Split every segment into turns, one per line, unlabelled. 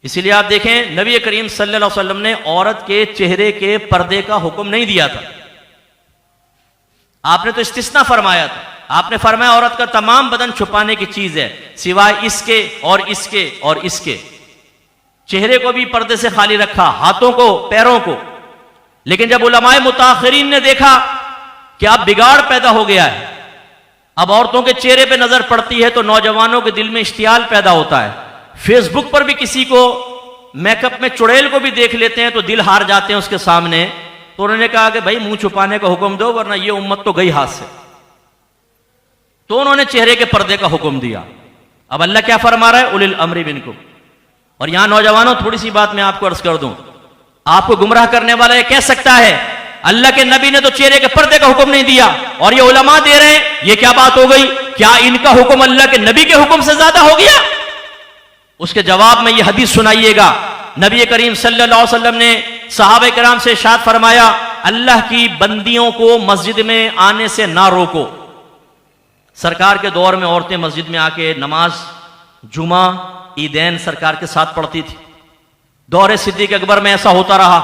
इसीलिए आप देखें नबी करीम सल्लल्लाहु अलैहि वसल्लम ने औरत के चेहरे के पर्दे का हुक्म नहीं दिया था। आपने तो इस्तिस्ना फरमाया था। आपने फरमाया औरत का तमाम बदन छुपाने की चीज है सिवाय इसके और इसके और इसके। चेहरे को भी पर्दे से खाली रखा, हाथों को, पैरों को। लेकिन जब उलमाए मुताखिरीन ने देखा कि अब बिगाड़ पैदा हो गया है, अब औरतों के चेहरे पे नजर पड़ती है तो नौजवानों के दिल में इश्तियाल पैदा होता है। फेसबुक पर भी किसी को मेकअप में चुड़ैल को भी देख लेते हैं तो दिल हार जाते हैं उसके सामने। तो उन्होंने कहा कि भाई मुंह छुपाने का हुक्म दो वरना ये उम्मत तो गई हाथ से। तो उन्होंने चेहरे के पर्दे का हुक्म दिया। अब अल्लाह क्या फरमा रहा है, उलिल अम्री मिनकुम। और यहां नौजवानों थोड़ी सी बात मैं आपको अर्ज कर दूं, आपको गुमराह करने वाला ये कह सकता है अल्लाह के नबी ने तो चेहरे के पर्दे का हुक्म नहीं दिया और ये उलमा दे रहे हैं, ये क्या बात हो गई? क्या इनका हुक्म अल्लाह के नबी के हुक्म से ज्यादा हो गया? उसके जवाब में ये हदीस सुनाइएगा। नबी करीम सल्लल्लाहु अलैहि वसल्लम ने सहाबा किराम से इरशाद फरमाया, अल्लाह की बंदियों को मस्जिद में आने से ना रोको। सरकार के दौर में औरतें मस्जिद में आके नमाज, जुमा, ईदैन सरकार के साथ पढ़ती थी। दौर सिद्दीक अकबर में ऐसा होता रहा।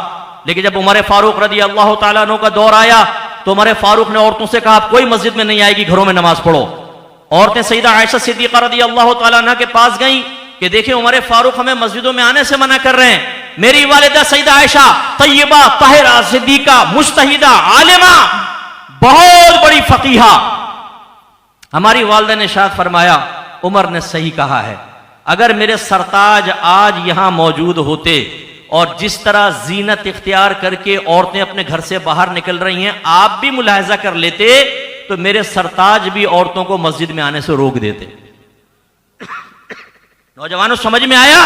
लेकिन जब उमर फारूक रदी अल्लाह तआला अन्हु का दौर आया तो उमर फारूक ने औरतों से कहा, आप कोई मस्जिद में नहीं आएगी, घरों में नमाज पढ़ो। औरतें सईदा आयशा सिद्दीक़ा रदी अल्लाह तआला अन्हा के पास गईं कि देखिए उमर फारूक हमें मस्जिदों में आने से मना कर रहे हैं। मेरी वालिदा सईदा आयशा तय्यबा ताहिरा सिद्दीका मुज्तहिदा आलिमा, बहुत बड़ी फकीहा, हमारी वालिदा ने इरशाद फरमाया, उमर ने सही कहा है। अगर मेरे सरताज आज यहां मौजूद होते और जिस तरह जीनत इख्तियार करके औरतें अपने घर से बाहर निकल रही हैं आप भी मुलाहिजा कर लेते तो मेरे सरताज भी औरतों को मस्जिद में आने से रोक देते। नौजवानों समझ में आया?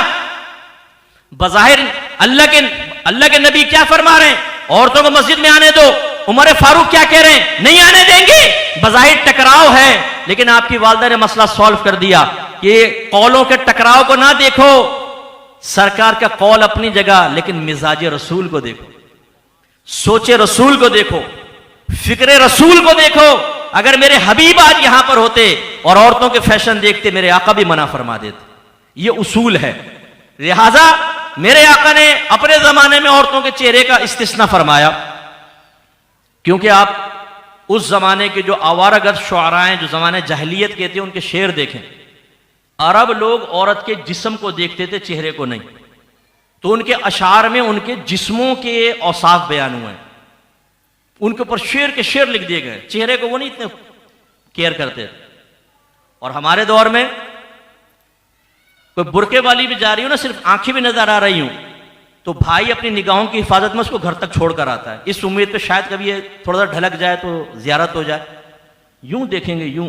बज़ाहिर अल्लाह के नबी क्या फरमा रहे हैं, औरतों को मस्जिद में आने दो। उमर फारूक क्या कह रहे हैं, नहीं आने देंगे। बज़ाहिर टकराव है, लेकिन आपकी वालिदा ने मसला सॉल्व कर दिया कि कौलों के टकराव को ना देखो, सरकार का कौल अपनी जगह, लेकिन मिजाज रसूल को देखो, सोचे रसूल को देखो, फिक्रे रसूल को देखो। अगर मेरे हबीब आज यहां पर होते और औरतों के फैशन देखते, मेरे आका भी मना फरमा देते। ये उसूल है। लिहाजा मेरे आका ने अपने जमाने में औरतों के चेहरे का इस्तिस्ना फरमाया, क्योंकि आप उस जमाने के जो आवारागर्द शुआरा हैं, जो जमाने जहलियत के थे, उनके शेर देखें। अरब लोग औरत के जिस्म को देखते थे, चेहरे को नहीं। तो उनके अशार में उनके जिस्मों के औसाफ बयान हुए, उनके ऊपर शेर के शेर लिख दिए गए। चेहरे को वो नहीं इतने केयर करते। और हमारे दौर में कोई बुरके वाली भी जा रही हो ना, सिर्फ आंखें भी नजर आ रही हूं, तो भाई अपनी निगाहों की हिफाजत में उसको घर तक छोड़ कर आता है, इस उम्मीद पे शायद कभी ये थोड़ा सा ढलक जाए तो जियारत हो जाए। यूं देखेंगे, यूं,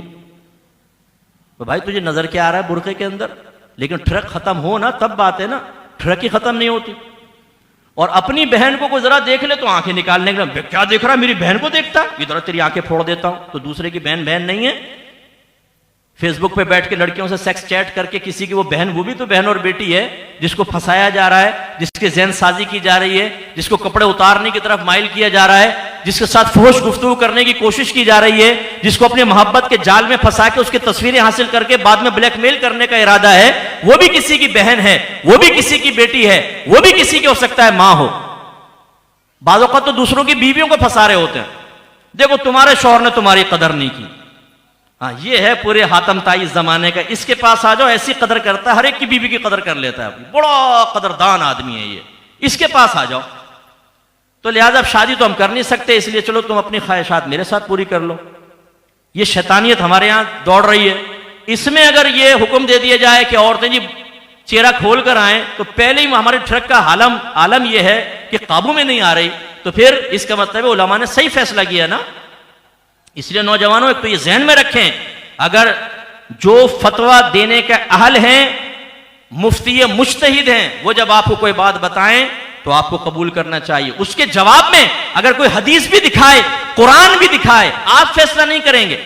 तो भाई तुझे नजर क्या आ रहा है बुरके के अंदर? लेकिन ठरक खत्म हो ना तब बात है ना, ठरक ही खत्म नहीं होती। और अपनी बहन को कोई जरा देख ले तो आंखें निकालने के लिए, क्या देख रहा है, मेरी बहन को देखता है, इधर तेरी आंखें फोड़ देता हूं। तो दूसरे की बहन बहन नहीं है। फेसबुक पे बैठ के लड़कियों से सेक्स चैट करके किसी की वो बहन, वो भी तो बहन और बेटी है, जिसको फंसाया जा रहा है, जिसके ज़हन साजी की जा रही है, जिसको कपड़े उतारने की तरफ माइल किया जा रहा है, जिसके साथ फहश गुफ्तगू करने की कोशिश की जा रही है, जिसको अपनी मोहब्बत के जाल में फंसा के उसकी तस्वीरें हासिल करके बाद में ब्लैकमेल करने का इरादा है। वो भी किसी की बहन है, वो भी किसी की बेटी है, वो भी किसी की हो सकता है मां हो। बाज़ औक़ात तो दूसरों की बीवियों को फंसा रहे होते हैं। देखो तुम्हारे शौहर ने तुम्हारी कदर नहीं की। हाँ, ये है पूरे हातम ताई जमाने का। इसके पास आ जाओ, ऐसी कदर करता है, हर एक की बीवी की कदर कर लेता है अपनी, बड़ा कदरदान आदमी है ये। इसके पास आ जाओ तो लिहाजा अब शादी तो हम कर नहीं सकते, इसलिए चलो तुम अपनी ख्वाहिशात मेरे साथ पूरी कर लो। ये शैतानियत हमारे यहां दौड़ रही है। इसमें अगर ये हुक्म दे दिया जाए कि औरतें जी चेहरा खोल कर आए, तो पहले ही हमारे ट्रक का आलम यह है कि काबू में नहीं आ रही, तो फिर इसका मतलब है उलमा ने सही फैसला किया ना। इसलिए नौजवानों एक तो ये ज़हन में रखें, अगर जो फतवा देने के अहल हैं, मुफ्ती मुज्तहिद हैं, वो जब आपको कोई बात बताएं तो आपको कबूल करना चाहिए। उसके जवाब में अगर कोई हदीस भी दिखाए, कुरान भी दिखाए, आप फैसला नहीं करेंगे।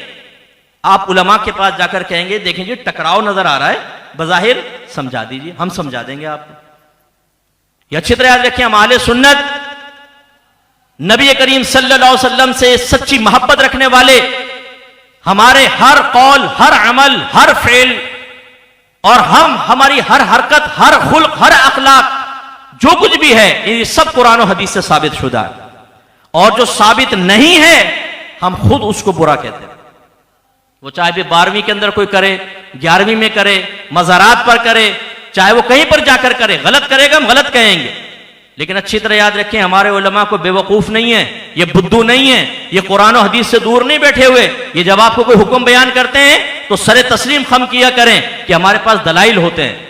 आप उलमा के पास जाकर कहेंगे देखें जी टकराव नजर आ रहा है, बज़ाहिर समझा दीजिए, हम समझा देंगे आपको। ये अच्छी तरह याद रखें, हम अहले सुन्नत नबी करीम सल्लल्लाहु अलैहि वसल्लम से सच्ची मोहब्बत रखने वाले, हमारे हर कौल, हर अमल, हर फेल और हम हमारी हर हरकत, हर खुल्क, हर अखलाक, जो कुछ भी है, ये सब कुरान और हदीस से साबित शुदा है। और जो साबित नहीं है हम खुद उसको बुरा कहते हैं। वो चाहे भी 12वीं के अंदर कोई करे, 11वीं में करे, मज़ारात पर करे, चाहे वो कहीं पर जाकर करे, गलत करेगा हम गलत कहेंगे। लेकिन अच्छी तरह याद रखें, हमारे उलमा को बेवकूफ नहीं है, ये बुद्धू नहीं है, ये कुरान और हदीस से दूर नहीं बैठे हुए। ये जब आपको कोई हुक्म बयान करते हैं तो सरे तस्लीम खम किया करें कि हमारे पास दलाइल होते हैं।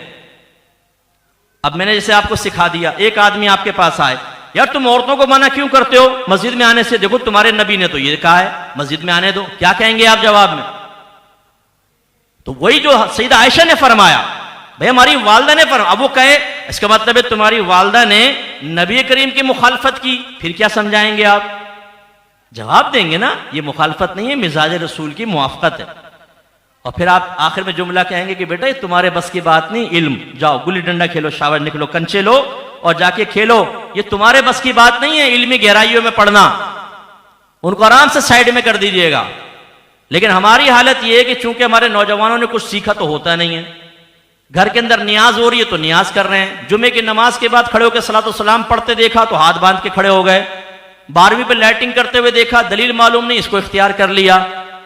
अब मैंने जैसे आपको सिखा दिया, एक आदमी आपके पास आए, यार तुम औरतों को मना क्यों करते हो मस्जिद में आने से? देखो तुम्हारे नबी ने तो ये कहा है मस्जिद में आने दो। क्या कहेंगे आप जवाब में? तो वही जो सईदा आयशा ने फरमाया, भाई हमारी वालदा ने फरमाया। अब वो कहे इसका मतलब है तुम्हारी वालदा ने नबी करीम की मुखालफत की, फिर क्या समझाएंगे आप? जवाब देंगे ना, ये मुखालफत नहीं है, मिजाज रसूल की मुआफकत है। और फिर आप आखिर में जुमला कहेंगे कि बेटा ये तुम्हारे बस की बात नहीं, इल्म, जाओ गुल्ली डंडा खेलो, शावर निकलो, कंचे लो और जाके खेलो, ये तुम्हारे बस की बात नहीं है इल्मी गहराइयों में पढ़ना। उनको आराम से साइड में कर दीजिएगा। लेकिन हमारी हालत यह है कि चूंकि हमारे नौजवानों ने कुछ सीखा तो होता नहीं है। घर के अंदर नियाज हो रही है तो नियाज कर रहे हैं, जुमे की नमाज के बाद खड़े होकर सलातो सलाम पढ़ते देखा तो हाथ बांध के खड़े हो गए, 12वीं पे लाइटिंग करते हुए देखा, दलील मालूम नहीं, इसको इख्तियार कर लिया।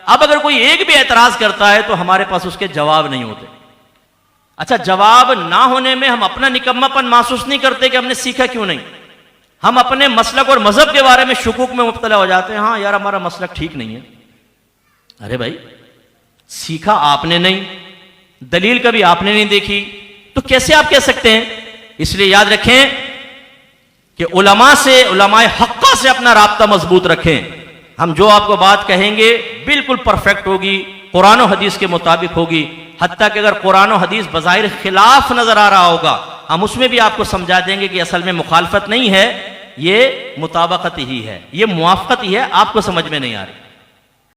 अब अगर कोई एक भी एतराज करता है तो हमारे पास उसके जवाब नहीं होते। अच्छा, जवाब ना होने में हम अपना निकम्मापन महसूस नहीं करते कि हमने सीखा क्यों नहीं। हम अपने मसलक और मजहब के बारे में शुकूक में मुब्तला हो जाते हैं, हाँ यार हमारा मसलक ठीक नहीं है। अरे भाई, सीखा आपने नहीं, दलील कभी आपने नहीं देखी, तो कैसे आप कह सकते हैं? इसलिए याद रखें कि उलमा से, उलमाए हक्का से अपना राब्ता मजबूत रखें। हम जो आपको बात कहेंगे बिल्कुल परफेक्ट होगी, कुरान और हदीस के मुताबिक होगी। हत्ता कि अगर कुरान और हदीस बज़ाहिर खिलाफ नजर आ रहा होगा, हम उसमें भी आपको समझा देंगे कि असल में मुखालफत नहीं है, ये मुताबकत ही है, ये मुआफ़क़त ही है, आपको समझ में नहीं आ रही।